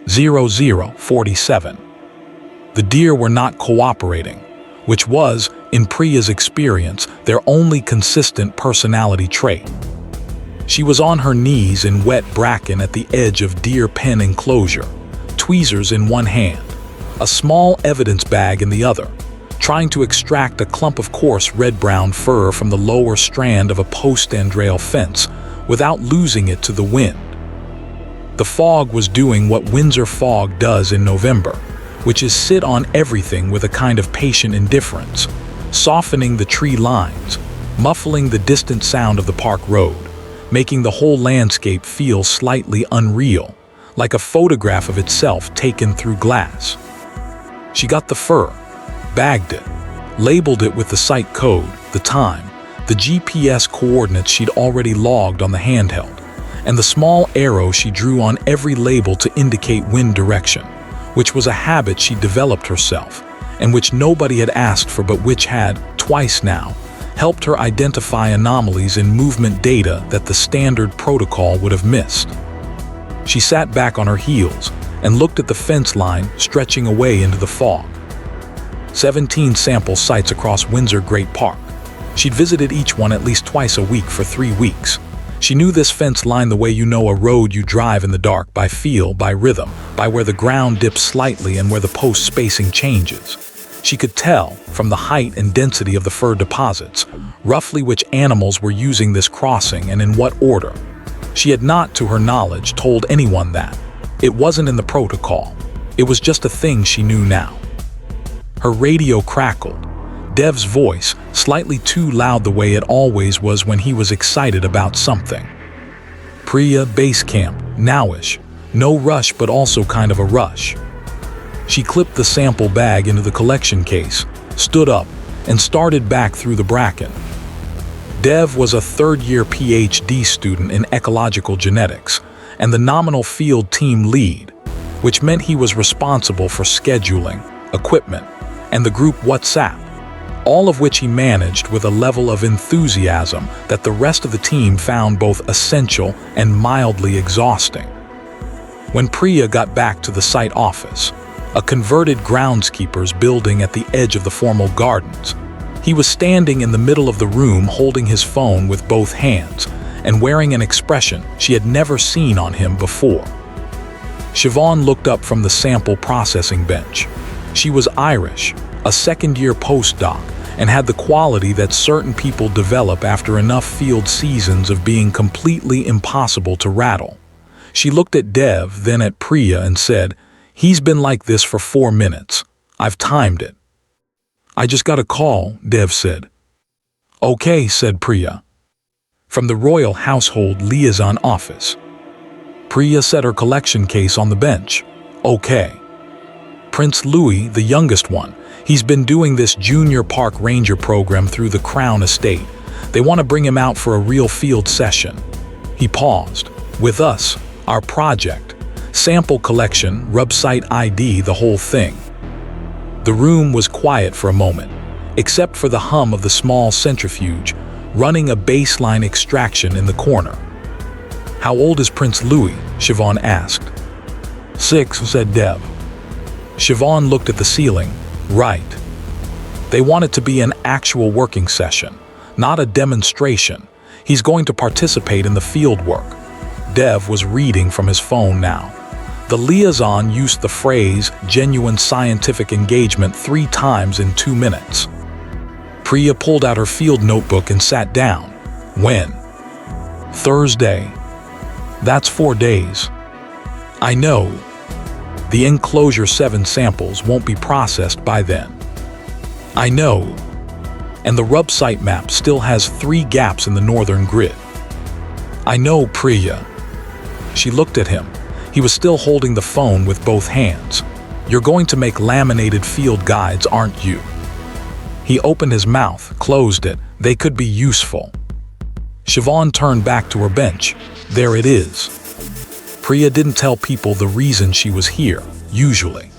0047. The deer were not cooperating, which was, in Priya's experience, their only consistent personality trait. She was on her knees in wet bracken at the edge of deer pen enclosure, tweezers in one hand, a small evidence bag in the other, trying to extract a clump of coarse red-brown fur from the lower strand of a post-andrail fence without losing it to the wind. The fog was doing what Windsor fog does in November, which is sit on everything with a kind of patient indifference, softening the tree lines, muffling the distant sound of the park road, making the whole landscape feel slightly unreal, like a photograph of itself taken through glass. She got the fur, bagged it, labeled it with the site code, the time, the GPS coordinates she'd already logged on the handheld, and the small arrow she drew on every label to indicate wind direction, which was a habit she developed herself, and which nobody had asked for but which had, twice now, helped her identify anomalies in movement data that the standard protocol would have missed. She sat back on her heels and looked at the fence line stretching away into the fog. 17 sample sites across Windsor Great Park. She'd visited each one at least twice a week for 3 weeks. She knew this fence line the way you know a road you drive in the dark, by feel, by rhythm, by where the ground dips slightly and where the post spacing changes. She could tell, from the height and density of the fur deposits, roughly which animals were using this crossing and in what order. She had not, to her knowledge, told anyone that. It wasn't in the protocol. It was just a thing she knew now. Her radio crackled. Dev's voice, slightly too loud the way it always was when he was excited about something. Priya, base camp, nowish. No rush, but also kind of a rush. She clipped the sample bag into the collection case, stood up, and started back through the bracken. Dev was a third-year PhD student in ecological genetics and the nominal field team lead, which meant he was responsible for scheduling, equipment, and the group WhatsApp, all of which he managed with a level of enthusiasm that the rest of the team found both essential and mildly exhausting. When Priya got back to the site office, a converted groundskeeper's building at the edge of the formal gardens, he was standing in the middle of the room holding his phone with both hands and wearing an expression she had never seen on him before. Siobhan looked up from the sample processing bench. She was Irish, a second-year postdoc, and had the quality that certain people develop after enough field seasons of being completely impossible to rattle. She looked at Dev, then at Priya, and said, "He's been like this for 4 minutes. I've timed it." "I just got a call," Dev said. "Okay," said Priya. From the Royal Household Liaison Office. Priya set her collection case on the bench. "Okay." "Prince Louis, the youngest one. He's been doing this junior park ranger program through the Crown Estate. They want to bring him out for a real field session." He paused. "With us, our project. Sample collection, rub site ID, the whole thing." The room was quiet for a moment, except for the hum of the small centrifuge, running a baseline extraction in the corner. "How old is Prince Louis?" Siobhan asked. 6, said Dev. Siobhan looked at the ceiling. "Right. They want it to be an actual working session, not a demonstration. He's going to participate in the field work." Dev was reading from his phone now. The liaison used the phrase genuine scientific engagement 3 times in 2 minutes. Priya pulled out her field notebook and sat down. "When?" "Thursday." "That's 4 days." "I know. The enclosure 7 samples won't be processed by then." "I know. And the rub site map still has 3 gaps in the northern grid." "I know, Priya." She looked at him. He was still holding the phone with both hands. "You're going to make laminated field guides, aren't you?" He opened his mouth, closed it. "They could be useful." Siobhan turned back to her bench. "There it is." Priya didn't tell people the reason she was here, usually.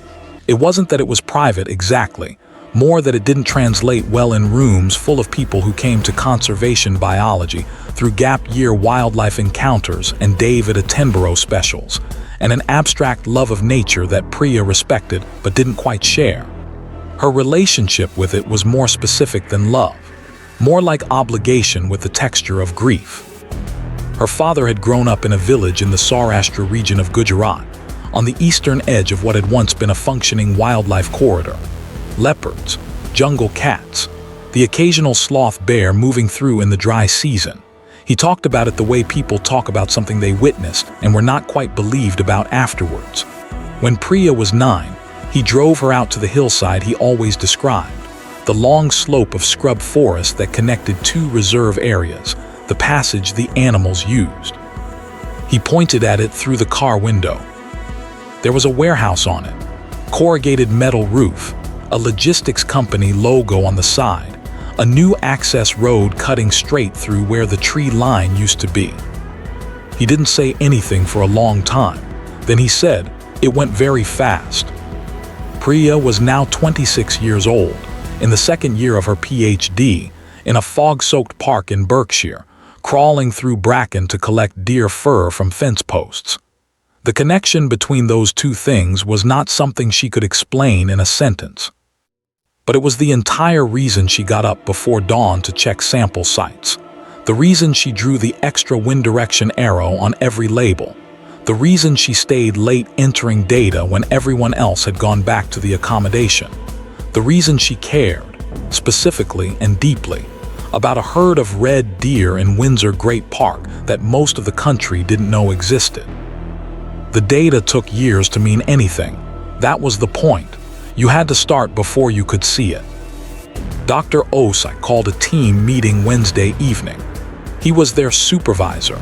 It wasn't that it was private exactly, more that it didn't translate well in rooms full of people who came to conservation biology through gap year wildlife encounters and David Attenborough specials, and an abstract love of nature that Priya respected but didn't quite share. Her relationship with it was more specific than love, more like obligation with the texture of grief. Her father had grown up in a village in the Saurashtra region of Gujarat, on the eastern edge of what had once been a functioning wildlife corridor. Leopards, jungle cats, the occasional sloth bear moving through in the dry season. He talked about it the way people talk about something they witnessed and were not quite believed about afterwards. When Priya was 9, he drove her out to the hillside he always described, the long slope of scrub forest that connected 2 reserve areas, the passage the animals used. He pointed at it through the car window. There was a warehouse on it, corrugated metal roof, a logistics company logo on the side, a new access road cutting straight through where the tree line used to be. He didn't say anything for a long time. Then he said, "It went very fast." Priya was now 26 years old, in the second year of her PhD, in a fog-soaked park in Berkshire, crawling through bracken to collect deer fur from fence posts. The connection between those two things was not something she could explain in a sentence. But it was the entire reason she got up before dawn to check sample sites, the reason she drew the extra wind direction arrow on every label, the reason she stayed late entering data when everyone else had gone back to the accommodation, the reason she cared, specifically and deeply, about a herd of red deer in Windsor Great Park that most of the country didn't know existed. The data took years to mean anything. That was the point. You had to start before you could see it. Dr. Osai called a team meeting Wednesday evening. He was their supervisor,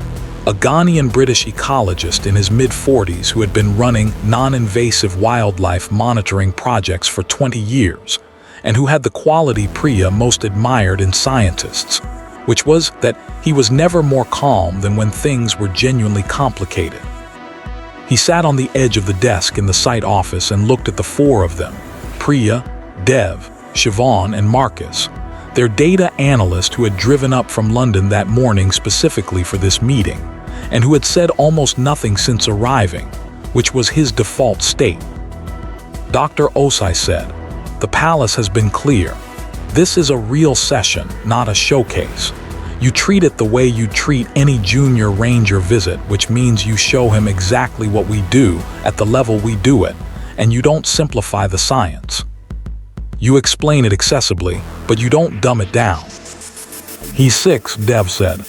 a Ghanaian British ecologist in his mid-40s who had been running non-invasive wildlife monitoring projects for 20 years, and who had the quality Priya most admired in scientists, which was that he was never more calm than when things were genuinely complicated. He sat on the edge of the desk in the site office and looked at the 4 of them, Priya, Dev, Siobhan, and Marcus, their data analyst who had driven up from London that morning specifically for this meeting, and who had said almost nothing since arriving, which was his default state. Dr. Osai said, "The palace has been clear. This is a real session, not a showcase. You treat it the way you treat any junior ranger visit, which means you show him exactly what we do at the level we do it, and you don't simplify the science. You explain it accessibly, but you don't dumb it down." "He's 6, Dev said.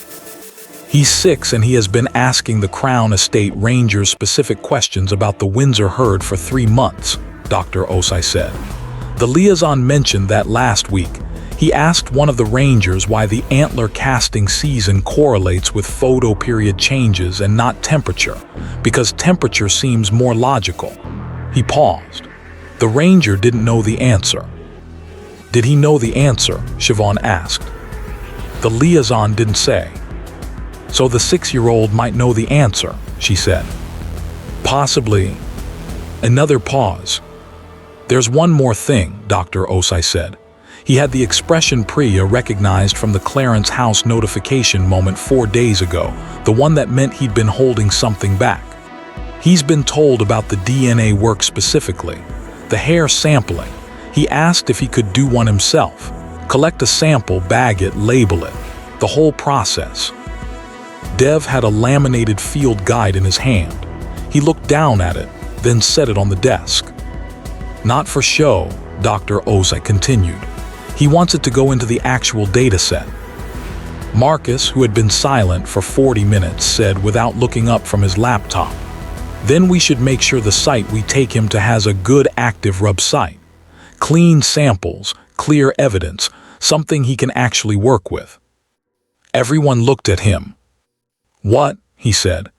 "He's 6 and he has been asking the Crown Estate Rangers specific questions about the Windsor herd for 3 months, Dr. Osai said. The liaison mentioned that last week. He asked one of the rangers why the antler casting season correlates with photoperiod changes and not temperature, because temperature seems more logical. He paused. The ranger didn't know the answer. "Did he know the answer?" Siobhan asked. The liaison didn't say. "So the 6-year-old might know the answer," she said. "Possibly." Another pause. "There's one more thing," Dr. Osai said. He had the expression Priya recognized from the Clarence House notification moment 4 days ago, the one that meant he'd been holding something back. He's been told about the DNA work specifically, the hair sampling. He asked if he could do one himself, collect a sample, bag it, label it, the whole process. Dev had a laminated field guide in his hand. He looked down at it, then set it on the desk. "Not for show," Dr. Osai continued. "He wants it to go into the actual data set." Marcus, who had been silent for 40 minutes, said without looking up from his laptop, "Then we should make sure the site we take him to has a good active rub site. Clean samples, clear evidence, something he can actually work with." Everyone looked at him. "What?" he said.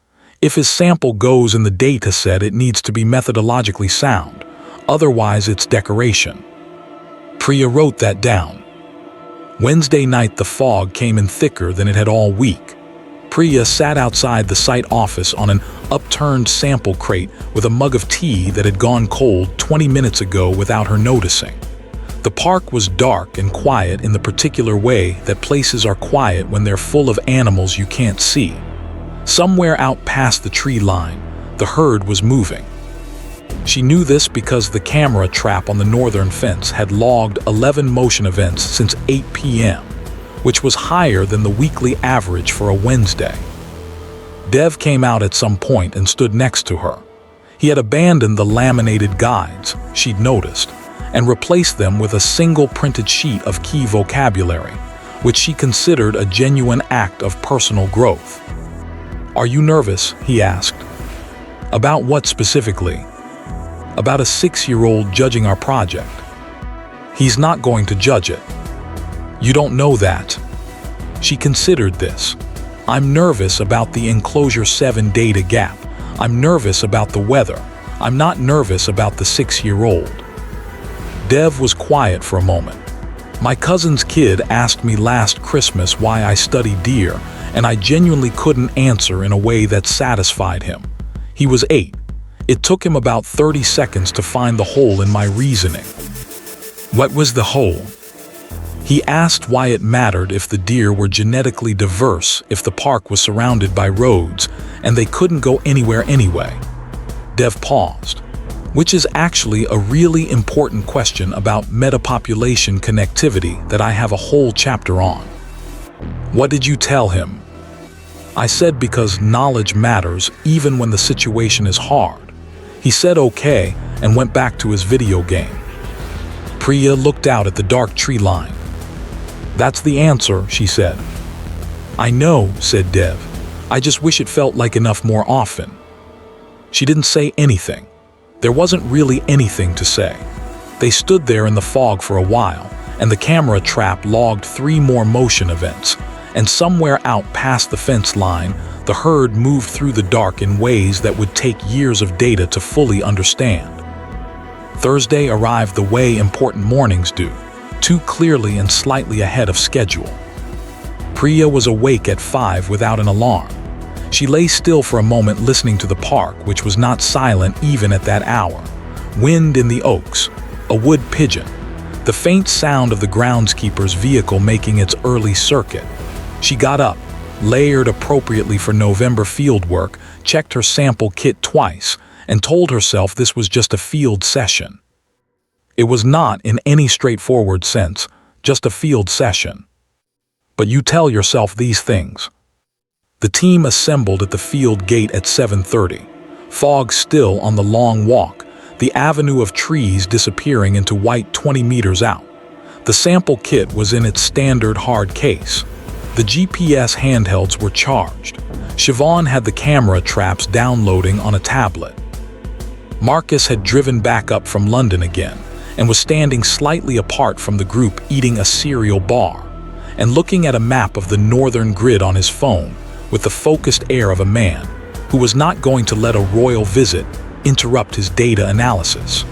"If his sample goes in the data set, it needs to be methodologically sound. Otherwise, it's decoration." Priya wrote that down. Wednesday night, the fog came in thicker than it had all week. Priya sat outside the site office on an upturned sample crate with a mug of tea that had gone cold 20 minutes ago without her noticing. The park was dark and quiet in the particular way that places are quiet when they're full of animals you can't see. Somewhere out past the tree line, The herd was moving. She knew this because the camera trap on the northern fence had logged 11 motion events since 8 p.m., which was higher than the weekly average for a Wednesday. Dev came out at some point and stood next to her. He had abandoned the laminated guides she'd noticed and replaced them with a single printed sheet of key vocabulary, which she considered a genuine act of personal growth. "Are you nervous?" he asked. "About what specifically?" "About a 6-year-old judging our project." "He's not going to judge it." "You don't know that." She considered this. "I'm nervous about the enclosure 7 data gap. I'm nervous about the weather. I'm not nervous about the 6-year-old." Dev was quiet for a moment. "My cousin's kid asked me last Christmas why I study deer, and I genuinely couldn't answer in a way that satisfied him. He was 8. It took him about 30 seconds to find the hole in my reasoning." "What was the hole?" "He asked why it mattered if the deer were genetically diverse if the park was surrounded by roads and they couldn't go anywhere anyway." Dev paused. "Which is actually a really important question about metapopulation connectivity that I have a whole chapter on." "What did you tell him?" "I said because knowledge matters even when the situation is hard." He said okay and went back to his video game. Priya looked out at the dark tree line. "That's the answer," she said. "I know," said Dev. "I just wish it felt like enough more often." She didn't say anything. There wasn't really anything to say. They stood there in the fog for a while, and the camera trap logged 3 more motion events, and somewhere out past the fence line, the herd moved through the dark in ways that would take years of data to fully understand. Thursday arrived the way important mornings do, too clearly and slightly ahead of schedule. Priya was awake at 5 without an alarm. She lay still for a moment listening to the park, which was not silent even at that hour. Wind in the oaks, a wood pigeon, the faint sound of the groundskeeper's vehicle making its early circuit. She got up, layered appropriately for November field work, checked her sample kit twice, and told herself this was just a field session. It was not in any straightforward sense, just a field session. But you tell yourself these things. The team assembled at the field gate at 7:30, fog still on the long walk, the avenue of trees disappearing into white 20 meters out. The sample kit was in its standard hard case. The GPS handhelds were charged. Siobhan had the camera traps downloading on a tablet. Marcus had driven back up from London again and was standing slightly apart from the group eating a cereal bar and looking at a map of the northern grid on his phone with the focused air of a man who was not going to let a royal visit interrupt his data analysis.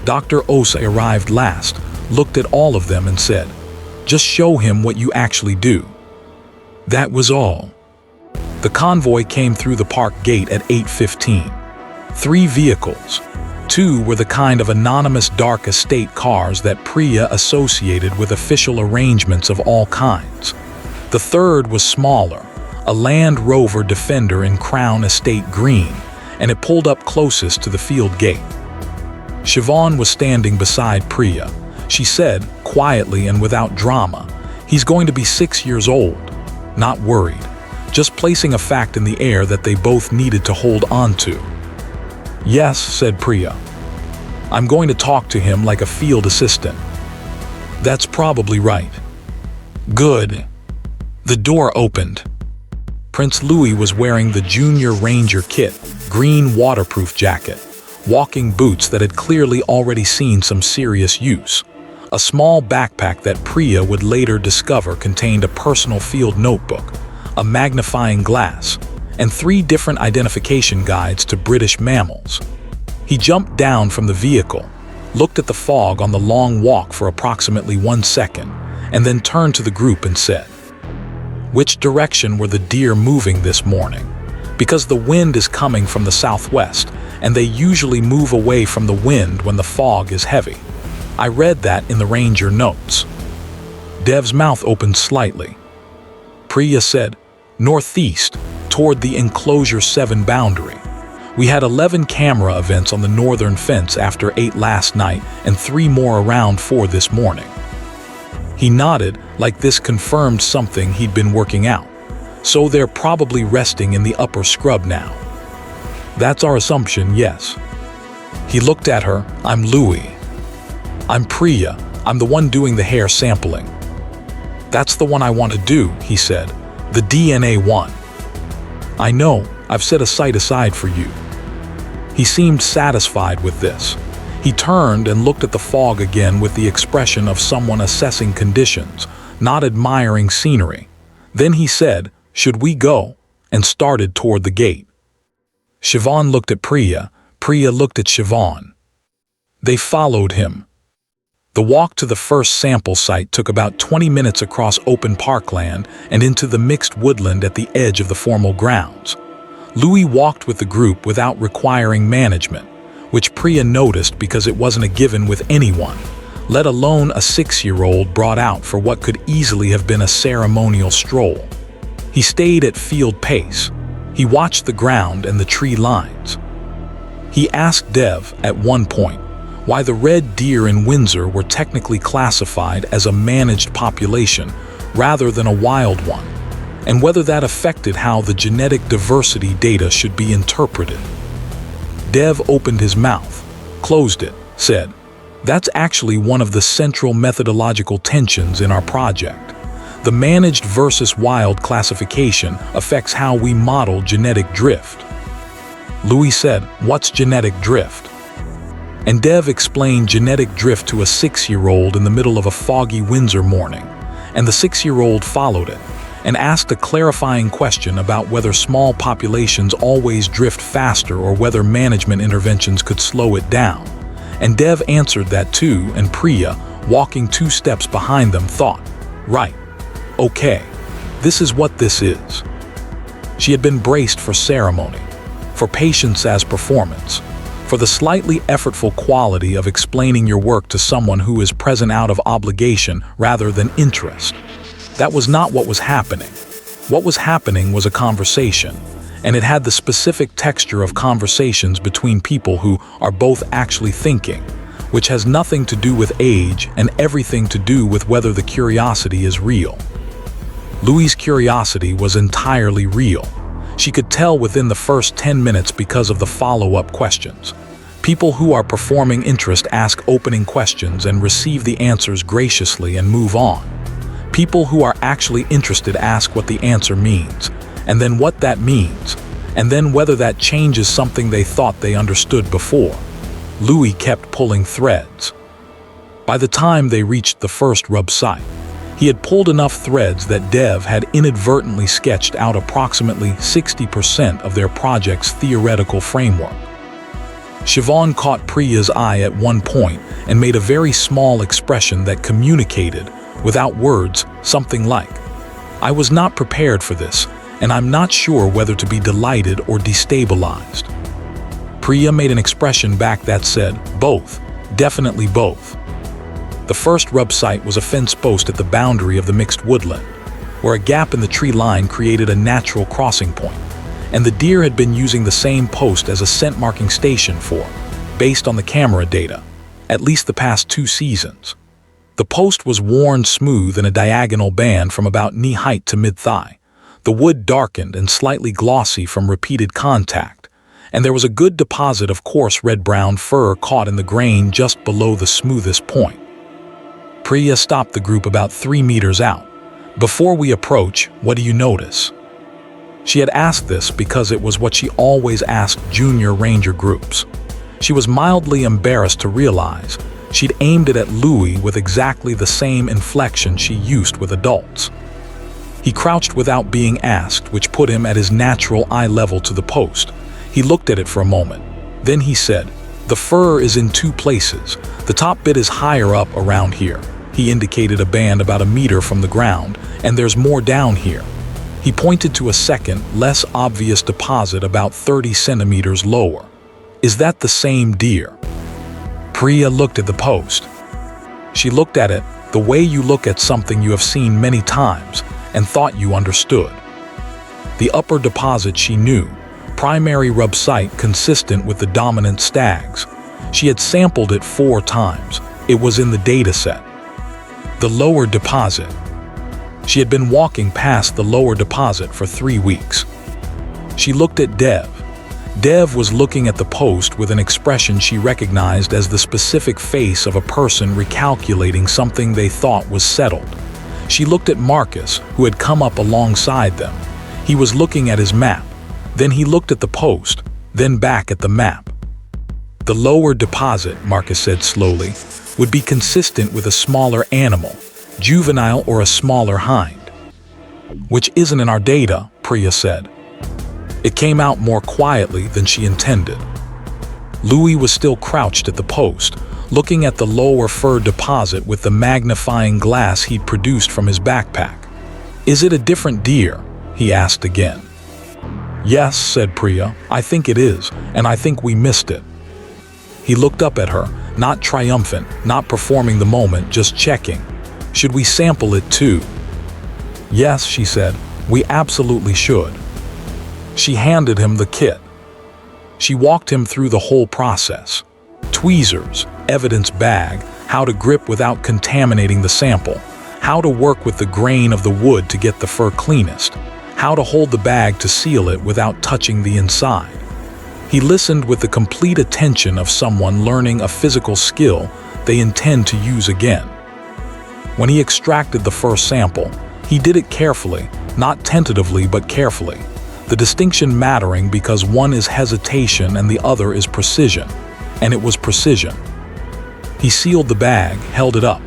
Dr. Osa arrived last, looked at all of them and said, "Just show him what you actually do." That was all. The convoy came through the park gate at 8:15. 3 vehicles. 2 were the kind of anonymous dark estate cars that Priya associated with official arrangements of all kinds. The third was smaller, a Land Rover Defender in Crown Estate green, and it pulled up closest to the field gate. Siobhan was standing beside Priya. She said, quietly and without drama, "He's going to be 6 years old." Not worried, just placing a fact in the air that they both needed to hold on to. "Yes," said Priya. "I'm going to talk to him like a field assistant." "That's probably right." "Good." The door opened. Prince Louis was wearing the Junior Ranger kit, green waterproof jacket, walking boots that had clearly already seen some serious use. A small backpack that Priya would later discover contained a personal field notebook, a magnifying glass, and 3 different identification guides to British mammals. He jumped down from the vehicle, looked at the fog on the long walk for approximately 1 second, and then turned to the group and said, "Which direction were the deer moving this morning? Because the wind is coming from the southwest, and they usually move away from the wind when the fog is heavy. I read that in the ranger notes." Dev's mouth opened slightly. Priya said, "Northeast, toward the enclosure 7 boundary. We had 11 camera events on the northern fence after 8 last night and 3 more around 4 this morning. He nodded, like this confirmed something he'd been working out. So they're probably resting in the upper scrub now. That's our assumption, yes. He looked at her. I'm Louis. I'm Priya. I'm the one doing the hair sampling. That's the one I want to do, he said. The DNA one. I know, I've set a site aside for you. He seemed satisfied with this. He turned and looked at the fog again with the expression of someone assessing conditions, not admiring scenery. Then he said, "Should we go?" and started toward the gate. Siobhan looked at Priya. Priya looked at Siobhan. They followed him. The walk to the first sample site took about 20 minutes across open parkland and into the mixed woodland at the edge of the formal grounds. Louis walked with the group without requiring management, which Priya noticed because it wasn't a given with anyone, let alone a 6-year-old brought out for what could easily have been a ceremonial stroll. He stayed at field pace. He watched the ground and the tree lines. He asked Dev, at one point, why the red deer in Windsor were technically classified as a managed population rather than a wild one, and whether that affected how the genetic diversity data should be interpreted. Dev opened his mouth, closed it, said, "That's actually one of the central methodological tensions in our project. The managed versus wild classification affects how we model genetic drift." Louis said, "What's genetic drift?" And Dev explained genetic drift to a 6-year-old in the middle of a foggy Windsor morning, and the 6-year-old followed it and asked a clarifying question about whether small populations always drift faster or whether management interventions could slow it down. And Dev answered that too, and Priya, walking 2 steps behind them, thought, "Right. Okay. This is what this is." She had been braced for ceremony, for patience as performance, for the slightly effortful quality of explaining your work to someone who is present out of obligation rather than interest. That was not what was happening. What was happening was a conversation, and it had the specific texture of conversations between people who are both actually thinking, which has nothing to do with age and everything to do with whether the curiosity is real. Louis' curiosity was entirely real. She could tell within the first 10 minutes because of the follow-up questions. People who are performing interest ask opening questions and receive the answers graciously and move on. People who are actually interested ask what the answer means, and then what that means, and then whether that changes something they thought they understood before. Louis kept pulling threads. By the time they reached the first rub site, he had pulled enough threads that Dev had inadvertently sketched out approximately 60% of their project's theoretical framework. Siobhan caught Priya's eye at one point and made a very small expression that communicated, without words, something like, "I was not prepared for this, and I'm not sure whether to be delighted or destabilized." Priya made an expression back that said, "Both, definitely both." The first rub site was a fence post at the boundary of the mixed woodland, where a gap in the tree line created a natural crossing point, and the deer had been using the same post as a scent marking station for, based on the camera data, at least the past 2 seasons. The post was worn smooth in a diagonal band from about knee height to mid-thigh. The wood darkened and slightly glossy from repeated contact, and there was a good deposit of coarse red-brown fur caught in the grain just below the smoothest point. Priya stopped the group about 3 meters out. "Before we approach, what do you notice?" She had asked this because it was what she always asked junior ranger groups. She was mildly embarrassed to realize she'd aimed it at Louis with exactly the same inflection she used with adults. He crouched without being asked, which put him at his natural eye level to the post. He looked at it for a moment. Then he said, "The fur is in 2 places. The top bit is higher up around here." He indicated a band about 1 meter from the ground, "and there's more down here." He pointed to a second, less obvious deposit about 30 centimeters lower. "Is that the same deer?" Priya looked at the post. She looked at it the way you look at something you have seen many times and thought you understood. The upper deposit she knew, primary rub site consistent with the dominant stags. She had sampled it 4 times. It was in the dataset. The lower deposit. She had been walking past the lower deposit for 3 weeks. She looked at Dev. Dev was looking at the post with an expression she recognized as the specific face of a person recalculating something they thought was settled. She looked at Marcus, who had come up alongside them. He was looking at his map. Then he looked at the post, then back at the map. The lower deposit, Marcus said slowly, would be consistent with a smaller animal, juvenile or a smaller hind. Which isn't in our data, Priya said. It came out more quietly than she intended. Louis was still crouched at the post, looking at the lower fur deposit with the magnifying glass he'd produced from his backpack. "Is it a different deer?" he asked again. "Yes," said Priya, "I think it is, and I think we missed it." He looked up at her, not triumphant, not performing the moment, just checking. "Should we sample it too?" "Yes," she said, "we absolutely should." She handed him the kit. She walked him through the whole process. Tweezers, evidence bag, how to grip without contaminating the sample, how to work with the grain of the wood to get the fur cleanest, how to hold the bag to seal it without touching the inside. He listened with the complete attention of someone learning a physical skill they intend to use again. When he extracted the first sample, he did it carefully, not tentatively but carefully. The distinction mattering because one is hesitation and the other is precision, and it was precision. He sealed the bag, held it up.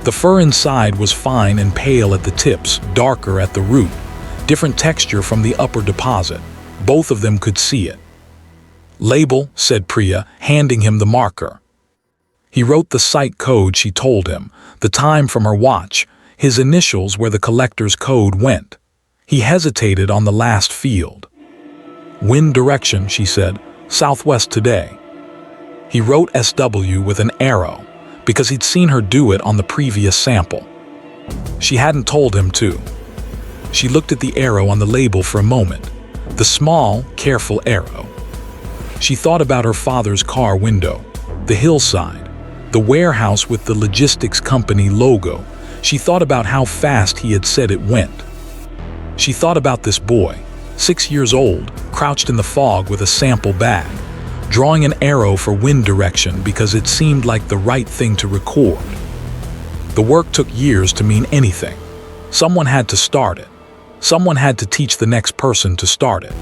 The fur inside was fine and pale at the tips, darker at the root, different texture from the upper deposit. Both of them could see it. "Label," said Priya, handing him the marker. He wrote the site code she told him, the time from her watch, his initials where the collector's code went. He hesitated on the last field. "Wind direction," she said, "southwest today." He wrote SW with an arrow, because he'd seen her do it on the previous sample. She hadn't told him to. She looked at the arrow on the label for a moment, the small, careful arrow. She thought about her father's car window, the hillside, the warehouse with the logistics company logo. She thought about how fast he had said it went. She thought about this boy, 6 years old, crouched in the fog with a sample bag, drawing an arrow for wind direction because it seemed like the right thing to record. The work took years to mean anything. Someone had to start it. Someone had to teach the next person to start it.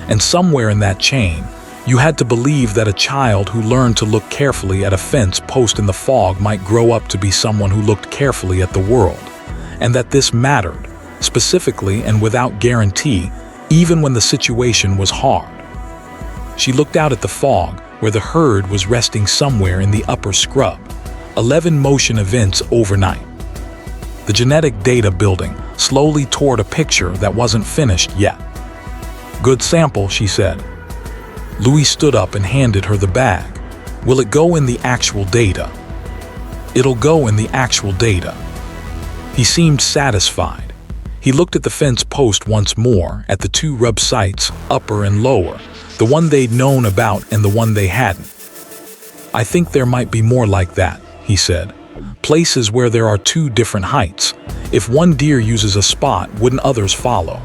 And somewhere in that chain, you had to believe that a child who learned to look carefully at a fence post in the fog might grow up to be someone who looked carefully at the world, and that this mattered, specifically and without guarantee, even when the situation was hard. She looked out at the fog, where the herd was resting somewhere in the upper scrub. 11 motion events overnight. The genetic data building slowly toward a picture that wasn't finished yet. "Good sample," she said. Louis stood up and handed her the bag. "Will it go in the actual data?" "It'll go in the actual data." He seemed satisfied. He looked at the fence post once more, at the 2 rub sites, upper and lower, the one they'd known about and the one they hadn't. "I think there might be more like that," he said. "Places where there are 2 different heights. If one deer uses a spot, wouldn't others follow?"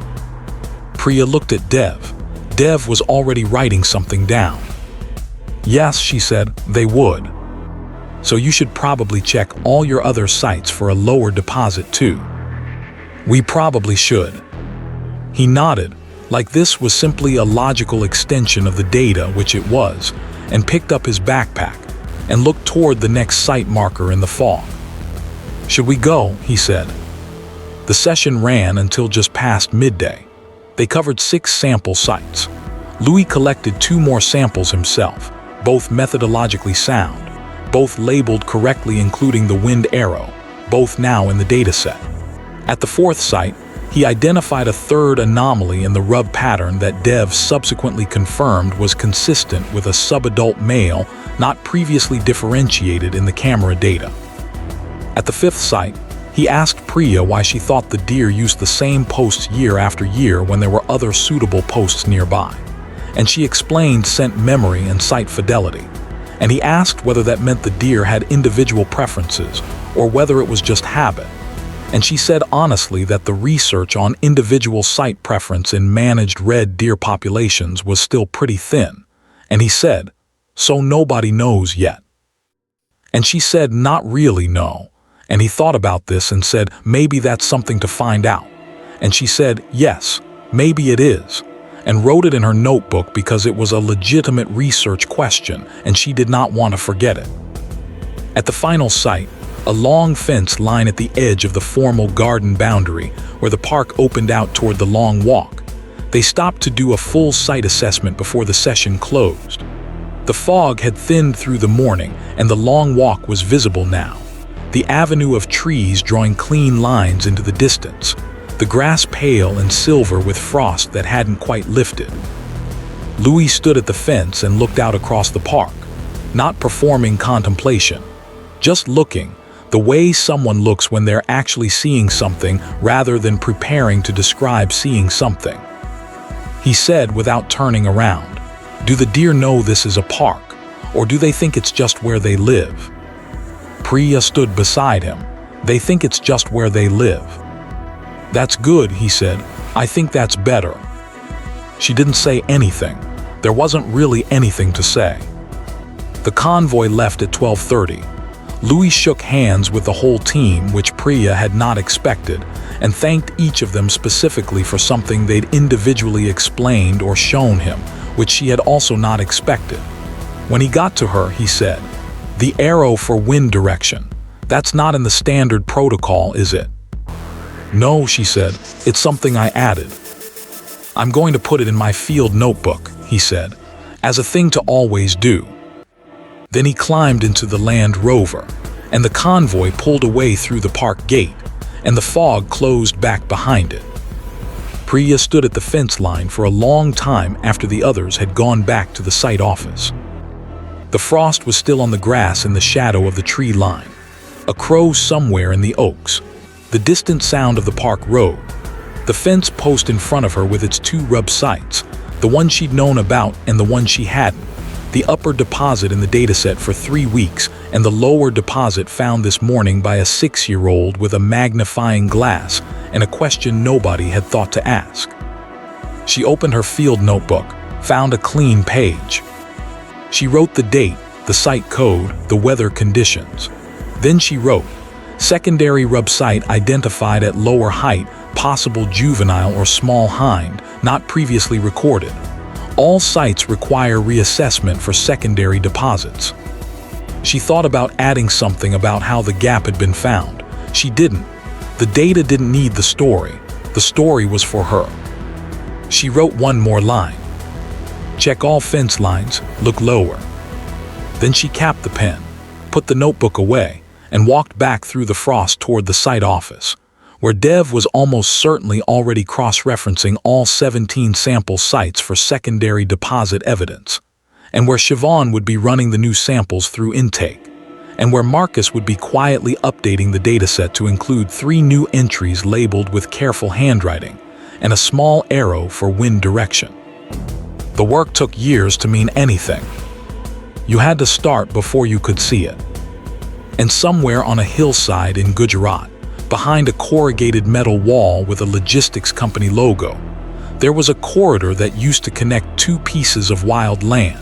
Priya looked at Dev. Dev was already writing something down. "Yes," she said, "they would. So you should probably check all your other sites for a lower deposit too." "We probably should." He nodded, like this was simply a logical extension of the data, which it was, and picked up his backpack and looked toward the next site marker in the fog. "Should we go?" he said. The session ran until just past midday. They covered 6 sample sites. Louis collected 2 more samples himself, both methodologically sound, both labeled correctly including the wind arrow, both now in the dataset. At the 4th site, he identified a 3rd anomaly in the rub pattern that Dev subsequently confirmed was consistent with a subadult male not previously differentiated in the camera data. At the 5th site, he asked Priya why she thought the deer used the same posts year after year when there were other suitable posts nearby. and she explained scent memory and sight fidelity. And he asked whether that meant the deer had individual preferences or whether it was just habit. And she said honestly that the research on individual sight preference in managed red deer populations was still pretty thin. And he said, "So nobody knows yet?" And she said, "Not really, no." And he thought about this and said, "Maybe that's something to find out." And she said, "Yes, maybe it is," and wrote it in her notebook because it was a legitimate research question and she did not want to forget it. At the final site, a long fence line at the edge of the formal garden boundary where the park opened out toward the long walk. They stopped to do a full site assessment before the session closed. The fog had thinned through the morning and the long walk was visible now. The avenue of trees drawing clean lines into the distance, the grass pale and silver with frost that hadn't quite lifted. Louis stood at the fence and looked out across the park, not performing contemplation, just looking, the way someone looks when they're actually seeing something rather than preparing to describe seeing something. He said without turning around, "Do the deer know this is a park, or do they think it's just where they live?" Priya stood beside him. "They think it's just where they live." "That's good," he said. "I think that's better." She didn't say anything. There wasn't really anything to say. The convoy left at 12:30. Louis shook hands with the whole team, which Priya had not expected, and thanked each of them specifically for something they'd individually explained or shown him, which she had also not expected. When he got to her, he said, "The arrow for wind direction. That's not in the standard protocol, is it?" "No," she said, "it's something I added. I'm going to put it in my field notebook," he said, "as a thing to always do." Then he climbed into the Land Rover, and the convoy pulled away through the park gate, and the fog closed back behind it. Priya stood at the fence line for a long time after the others had gone back to the site office. The frost was still on the grass in the shadow of the tree line, a crow somewhere in the oaks, the distant sound of the park road, the fence post in front of her with its two rub sites, the one she'd known about and the one she hadn't, the upper deposit in the dataset for 3 weeks and the lower deposit found this morning by a 6-year-old with a magnifying glass and a question nobody had thought to ask. She opened her field notebook, found a clean page. She wrote the date, the site code, the weather conditions. Then she wrote, "Secondary rub site identified at lower height, possible juvenile or small hind, not previously recorded. All sites require reassessment for secondary deposits." She thought about adding something about how the gap had been found. She didn't. The data didn't need the story. The story was for her. She wrote one more line. "Check all fence lines, look lower." Then she capped the pen, put the notebook away, and walked back through the frost toward the site office, where Dev was almost certainly already cross-referencing all 17 sample sites for secondary deposit evidence, and where Siobhan would be running the new samples through intake, and where Marcus would be quietly updating the dataset to include 3 new entries labeled with careful handwriting, and a small arrow for wind direction. The work took years to mean anything. You had to start before you could see it. And somewhere on a hillside in Gujarat, behind a corrugated metal wall with a logistics company logo, there was a corridor that used to connect 2 pieces of wild land,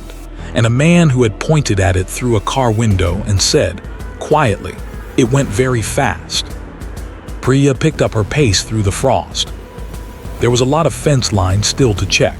and a man who had pointed at it through a car window and said, quietly, "It went very fast." Priya picked up her pace through the frost. There was a lot of fence lines still to check.